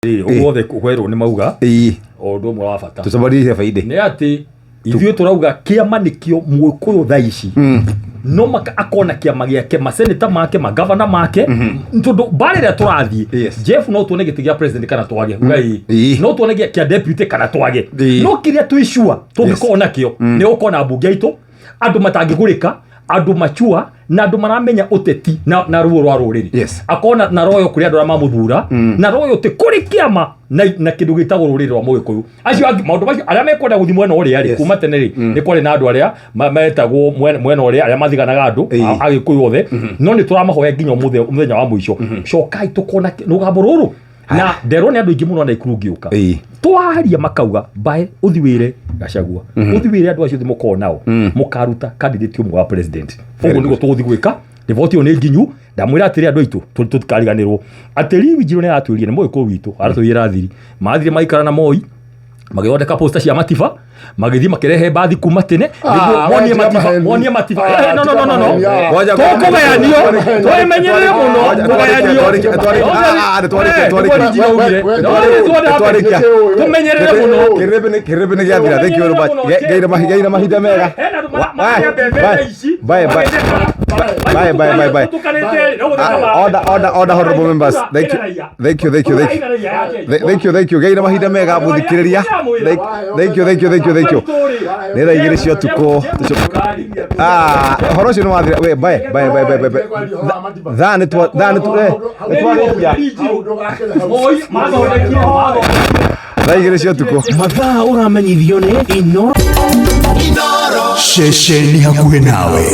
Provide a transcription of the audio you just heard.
Uothe kwero ni mauga o ndo mwe wa bata tucobarire faide ni ati ithuĩ turauga kĩama nĩkĩo Mũgĩkũyũ thaa ici no maka akona kĩama gĩake maseneta make magavana make tondũ mbara ĩrĩa tũrathiĩ Jeff no tuone gĩtĩ gĩa president kana twage no tuone kĩa deputy kana twage no kĩrĩa twĩcua tũngĩkorwo nakĩo nĩ ũkona mbunge aitũ andũ matangĩgũrĩka andũ machua na andũ maramenya ũteti na ruo rwa rũrĩrĩ akona na royo kuri andũ mamuthura na royo te kuri kĩama na kĩndũ gĩtagwo rũrĩrĩ rwa Mũgĩkũyũ acio maũndũ macio arĩa mekwenda gũthi mwena ũrĩa rĩ kuma tene rĩ nĩ kwarĩ na andũ arĩa metagwo mwena ũrĩa arĩa mathiganaga andũ Agĩkũyũ othe no nĩ tũramahoya nginya mũthenya wa mũico cokai tũkona rũgambo rũrũ na nderwo nĩ andũ aingĩ mũno na ikuru ngĩũka twaria makauga mbae uthi wĩre Gachagua uthi wĩre andũ acio thĩ mũkorwo nao mũkaruta candidate ũmwe wa president ũguo nĩguo tũgũthi gwĩka vote ĩyo nĩ nginyu ndamwĩra atĩrĩ andũ aitũ tũtikariganĩrwo atĩri Wanjiru nĩ aratwĩrire nĩ Mũgĩkũyũ witũ aratwĩra thiri mathire maikara na Moi magĩthondeka poster cia matiba magĩthiĩ makĩrehe bathi kuma tene monie matiba no tũkũgayanio twĩmenyerere mũno tũmenyerere mũno Kiririmbi nĩ gĩathira thank you gaina mahinda mega bye order honorable members thank you gaina mahinda mega muthikiriria thank you nĩ thaa igĩrĩ cia ũtukũ horo ũcio nĩ wathira we bye thaa nĩ twarĩkia thaa igĩrĩ cia ũtukũ mathaa ũramenyithio nĩ Inoro ceceni hakuhĩ nawe.